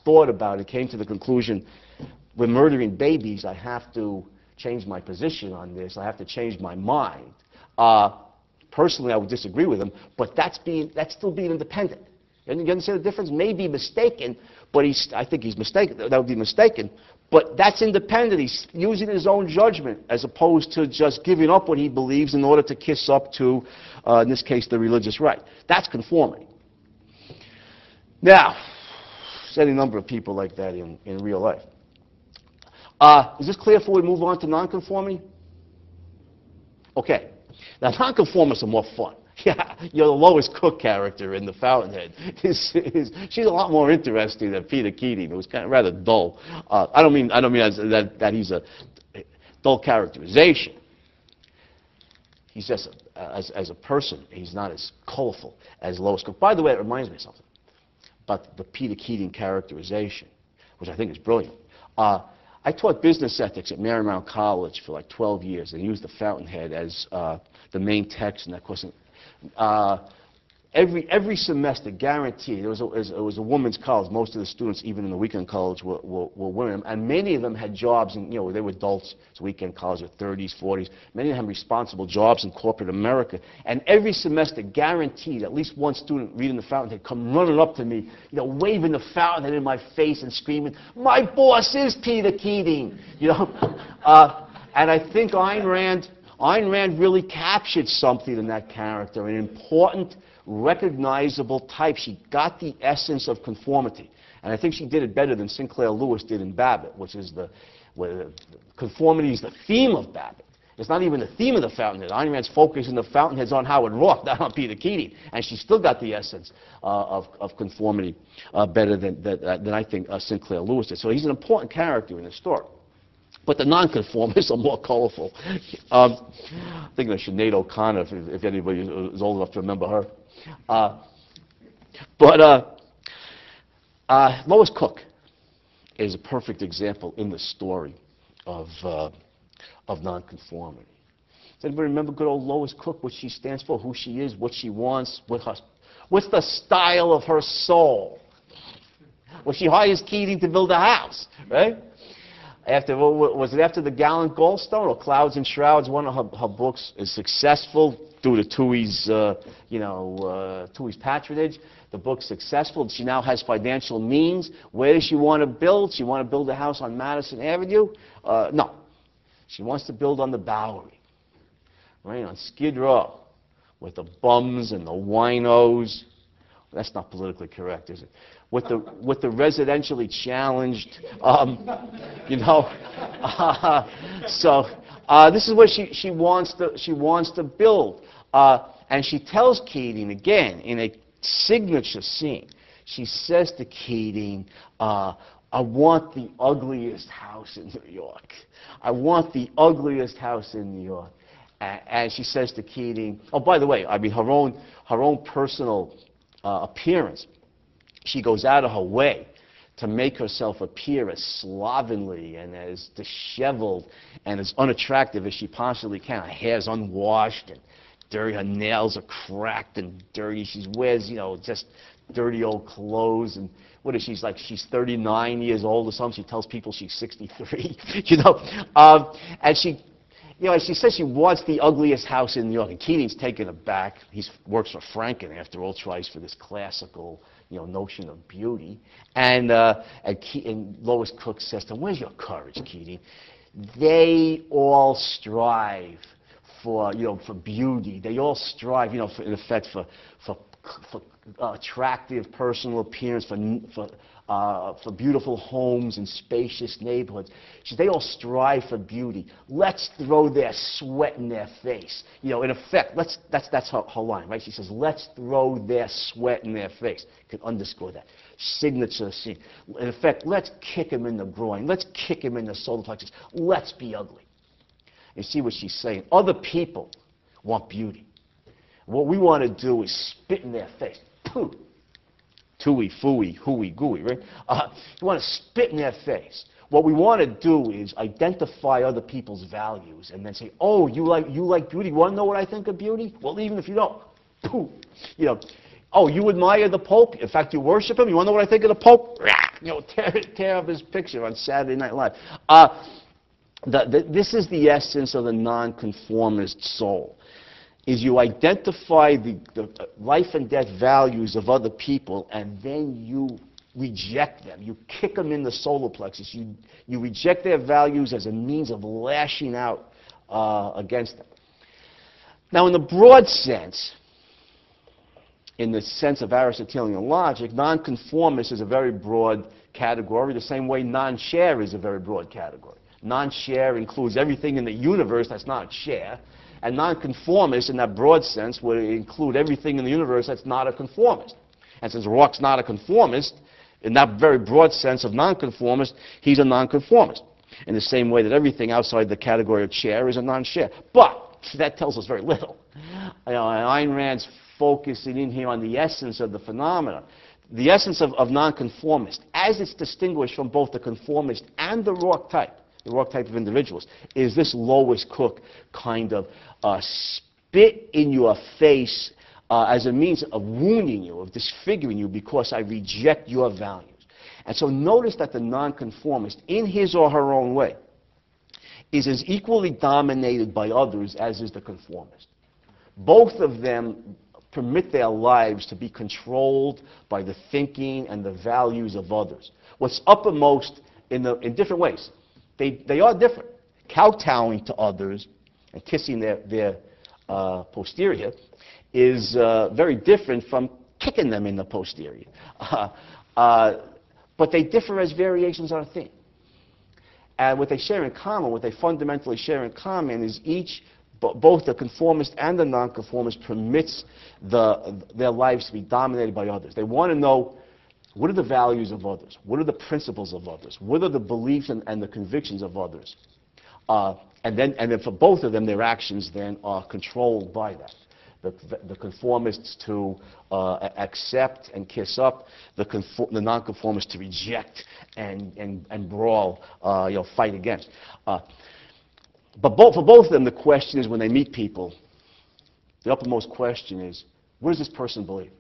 thought about it, came to the conclusion, we're murdering babies, I have to change my position on this, I have to change my mind. Personally, I would disagree with him, but that's still being independent. And you understand the difference? May be mistaken, but I think he's mistaken. That would be mistaken. But that's independent. He's using his own judgment as opposed to just giving up what he believes in order to kiss up to, in this case, the religious right. That's conformity. Now, there's any number of people like that in real life. Is this clear before we move on to nonconformity? Okay. Now, nonconformists are more fun. Yeah, you're the Lois Cook character in The Fountainhead. She's a lot more interesting than Peter Keating. It was kind of rather dull. I don't mean that he's a dull characterization. He's just as a person, he's not as colorful as Lois Cook. By the way, it reminds me of something about the Peter Keating characterization, which I think is brilliant. I taught business ethics at Marymount College for like 12 years and used The Fountainhead as the main text in that course. Every semester, guaranteed, it was a women's college. Most of the students, even in the weekend college, were women, and many of them had jobs, and they were adults. It's weekend college, their 30s, 40s. Many of them had responsible jobs in corporate America. And every semester, guaranteed, at least one student reading The Fountainhead come running up to me, waving The Fountainhead in my face and screaming, "My boss is Peter Keating!" And I think Ayn Rand really captured something in that character, an important, recognizable type. She got the essence of conformity. And I think she did it better than Sinclair Lewis did in Babbitt, which is conformity is the theme of Babbitt. It's not even the theme of The Fountainhead. Ayn Rand's focus in The Fountainhead is on Howard Roark, not on Peter Keating. And she still got the essence of conformity better than I think Sinclair Lewis did. So he's an important character in the story. But the nonconformists are more colorful. Thinking of Sinead O'Connor, if anybody is old enough to remember her. Lois Cook is a perfect example in the story of nonconformity. Does anybody remember good old Lois Cook, what she stands for, who she is, what she wants, what's the style of her soul? Well, she hires Keating to build a house, right? Was it after The Gallant Goldstone or Clouds and Shrouds? One of her books is successful due to Toohey's, Toohey's patronage. The book's successful. She now has financial means. Where does she want to build? She want to build a house on Madison Avenue? No. She wants to build on the Bowery, right, on Skid Row, with the bums and the winos. That's not politically correct, is it? With the residentially challenged, So this is what she wants to build, and she tells Keating again in a signature scene. She says to Keating, "I want the ugliest house in New York. I want the ugliest house in New York." And she says to Keating, "Oh, by the way, I mean her own personal appearance. She goes out of her way to make herself appear as slovenly and as disheveled and as unattractive as she possibly can. Her hair's unwashed and dirty. Her nails are cracked and dirty. She wears, just dirty old clothes. And what is she? She's 39 years old or something. She tells people she's 63. And she says she wants the ugliest house in New York. And Keating's taken aback. He works for Francon, after all, tries for this classical, notion of beauty. And Lois Cook says to him, "Where's your courage, Keating? They all strive for beauty. They all strive, in effect, for attractive personal appearance, for beautiful homes and spacious neighborhoods. They all strive for beauty. Let's throw their sweat in their face." In effect, that's her line, right? She says, "Let's throw their sweat in their face." You can underscore that. Signature scene. In effect, let's kick him in the groin. Let's kick him in the solar plexus. Let's be ugly. You see what she's saying? Other people want beauty. What we want to do is spit in their face. Pooh. Toohey, fooey, hooey, gooey, right? You want to spit in their face. What we want to do is identify other people's values and then say, "Oh, you like beauty? You want to know what I think of beauty? Well, even if you don't, pooh. "Oh, you admire the Pope? In fact, you worship him? You want to know what I think of the Pope? Rah. tear up his picture on Saturday Night Live. This is the essence of the nonconformist soul, is you identify the life and death values of other people, and then you reject them. You kick them in the solar plexus. You reject their values as a means of lashing out against them. Now, in the broad sense, in the sense of Aristotelian logic, nonconformist is a very broad category, the same way non-share is a very broad category. Non-share includes everything in the universe that's not share, and nonconformist, in that broad sense, would include everything in the universe that's not a conformist. And since Roark's not a conformist, in that very broad sense of nonconformist, he's a nonconformist, in the same way that everything outside the category of share is a non-share. But that tells us very little. Ayn Rand's focusing in here on the essence of the phenomena. The essence of nonconformist, as it's distinguished from both the conformist and the Roark type of individuals, is this lowest cook kind of spit in your face as a means of wounding you, of disfiguring you, because I reject your values. And so notice that the nonconformist, in his or her own way, is as equally dominated by others as is the conformist. Both of them permit their lives to be controlled by the thinking and the values of others. What's uppermost in different ways. They are different. Kowtowing to others and kissing their posterior is very different from kicking them in the posterior. But they differ as variations on a theme. And what they share in common, what they fundamentally share in common, is both the conformist and the nonconformist permits their lives to be dominated by others. They want to know, what are the values of others? What are the principles of others? What are the beliefs and the convictions of others? And then for both of them, their actions then are controlled by that. The conformists to accept and kiss up, the nonconformists to reject and brawl, fight against. But for both of them, the question is, when they meet people, the uppermost question is, what does this person believe?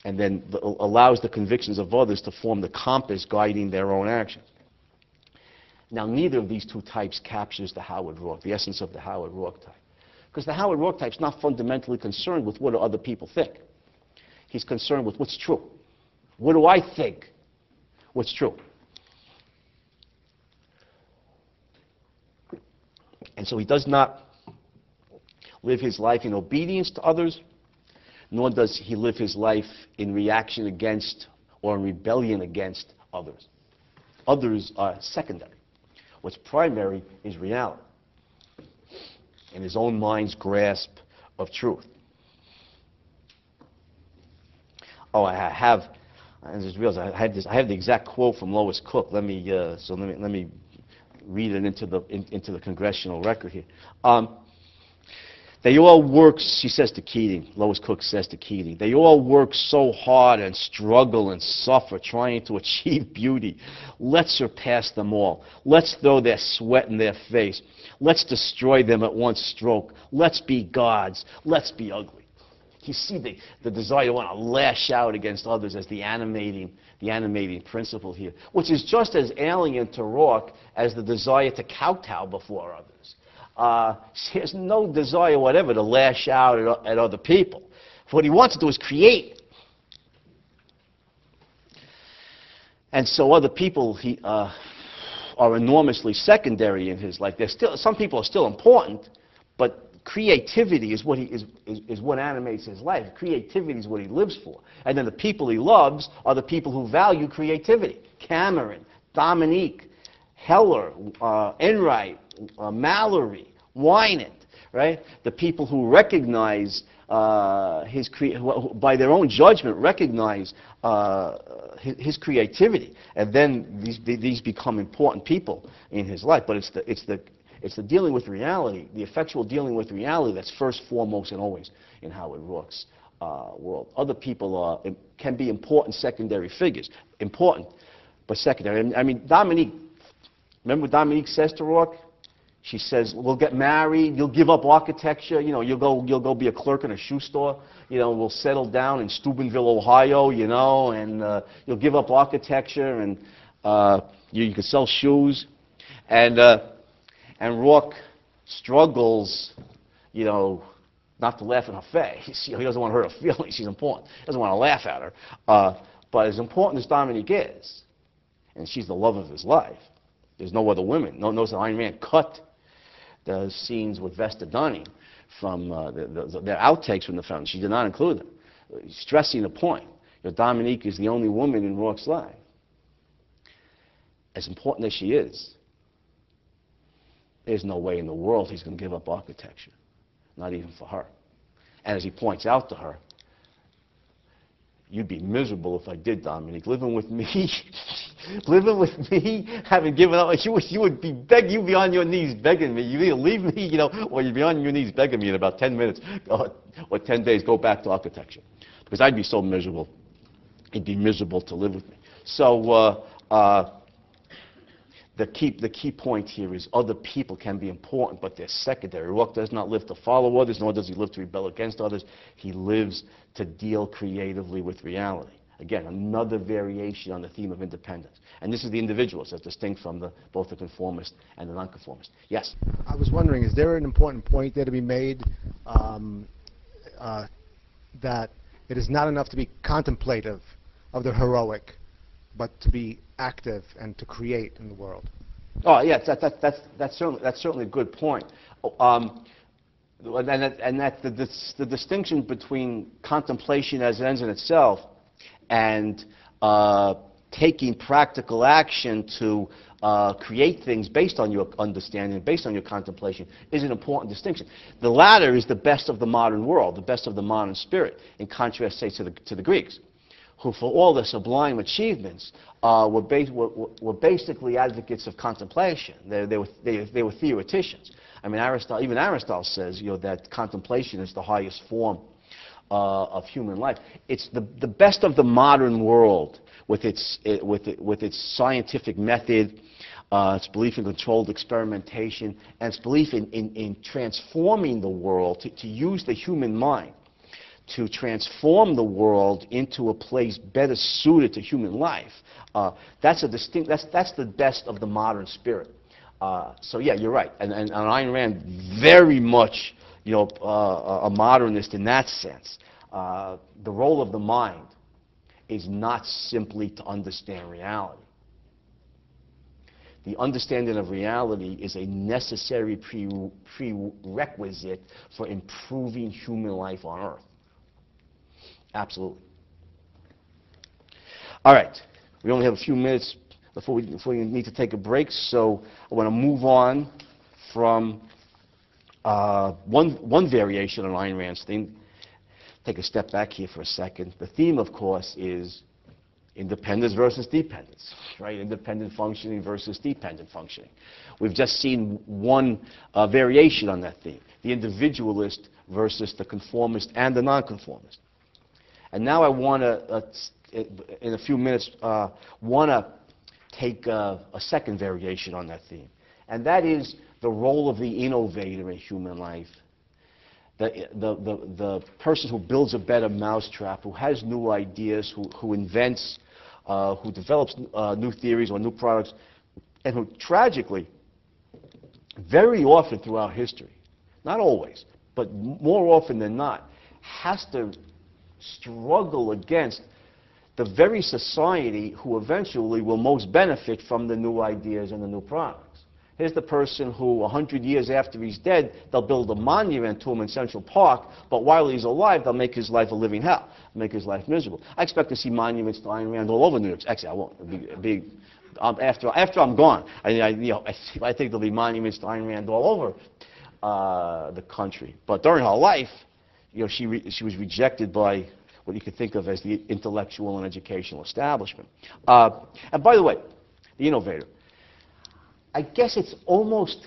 And then allows the convictions of others to form the compass guiding their own actions. Now, neither of these two types captures the Howard Roark, the essence of the Howard Roark type. Because the Howard Roark type is not fundamentally concerned with what other people think. He's concerned with what's true. What do I think? What's true? And so he does not live his life in obedience to others, nor does he live his life in reaction against or in rebellion against others. Others are secondary. What's primary is reality and his own mind's grasp of truth. Oh, I just realized I have the exact quote from Lois Cook. Let me read it into the congressional record here. They all work, she says to Keating, Lois Cook says to Keating, they all work so hard and struggle and suffer trying to achieve beauty. Let's surpass them all. Let's throw their sweat in their face. Let's destroy them at one stroke. Let's be gods. Let's be ugly. You see the desire to want to lash out against others as the animating principle here, which is just as alien to Roark as the desire to kowtow before others. He has no desire whatever to lash out at other people. What he wants to do is create. And so other people are enormously secondary in his life. Some people are still important, but creativity is what animates his life. Creativity is what he lives for. And then the people he loves are the people who value creativity. Cameron, Dominique, Heller, Enright, Mallory, Wynand, right? The people who recognize who by their own judgment recognize his creativity, and then these become important people in his life. But it's the dealing with reality, the effectual dealing with reality, that's first, foremost, and always in Howard Roark's world. Other people can be important secondary figures, important but secondary. I mean, Dominique. Remember what Dominique says to Roark? She says, we'll get married, you'll give up architecture, you know, you'll go be a clerk in a shoe store, you know, we'll settle down in Steubenville, Ohio, you know, and you'll give up architecture, and you can sell shoes. And Roark struggles, you know, not to laugh in her face. You know, he doesn't want to hurt her feelings. She's important. He doesn't want to laugh at her. But as important as Dominique is, and she's the love of his life, there's no other women. Notice that Ayn Rand cut the scenes with Vesta Dunning from their outtakes from the Fountain. She did not include them, stressing the point. You know, Dominique is the only woman in Roark's life. As important as she is, there's no way in the world he's going to give up architecture, not even for her. And as he points out to her, you'd be miserable if I did, Dominique. Living with me, having given up, you would be begging, you'd be on your knees begging me. You'd either leave me, you know, or you'd be on your knees begging me in about 10 minutes or 10 days, go back to architecture. Because I'd be so miserable. It'd be miserable to live with me. So the key point here is other people can be important, but they're secondary. Roark does not live to follow others, nor does he live to rebel against others. He lives to deal creatively with reality. Again, another variation on the theme of independence. And this is the individualist, as distinct from both the conformist and the nonconformist. Yes? I was wondering, is there an important point there to be made that it is not enough to be contemplative of the heroic, but to be active and to create in the world? Oh, yes, that's certainly a good point. And that the distinction between contemplation as it ends in itself and taking practical action to create things based on your understanding, based on your contemplation, is an important distinction. The latter is the best of the modern world, the best of the modern spirit, in contrast, say, to the Greeks, who, for all their sublime achievements, were basically advocates of contemplation. They were theoreticians. I mean, even Aristotle says, you know, that contemplation is the highest form of human life. It's the best of the modern world with its scientific method, its belief in controlled experimentation, and its belief in transforming the world, to use the human mind to transform the world into a place better suited to human life. That's the best of the modern spirit. So yeah, you're right. And Ayn Rand, very much, you know, a modernist in that sense. The role of the mind is not simply to understand reality. The understanding of reality is a necessary prerequisite for improving human life on Earth. Absolutely. All right. We only have a few minutes before we need to take a break, so I want to move on from one variation on Ayn Rand's theme. Take a step back here for a second. The theme, of course, is independence versus dependence, right? Independent functioning versus dependent functioning. We've just seen one variation on that theme, the individualist versus the conformist and the nonconformist. And now I want to, in a few minutes, want to take a second variation on that theme. And that is the role of the innovator in human life. The person who builds a better mousetrap, who has new ideas, who invents, who develops new theories or new products, and who tragically, very often throughout history, not always, but more often than not, has to struggle against the very society who eventually will most benefit from the new ideas and the new products. Here's the person who, 100 years after he's dead, they'll build a monument to him in Central Park, but while he's alive, they'll make his life a living hell, make his life miserable. I expect to see monuments to Ayn Rand all over New York. Actually, I won't. After I'm gone, I think there'll be monuments to Ayn Rand all over the country. But during her life, you know, she was rejected by what you could think of as the intellectual and educational establishment. And by the way, the innovator. I guess it's almost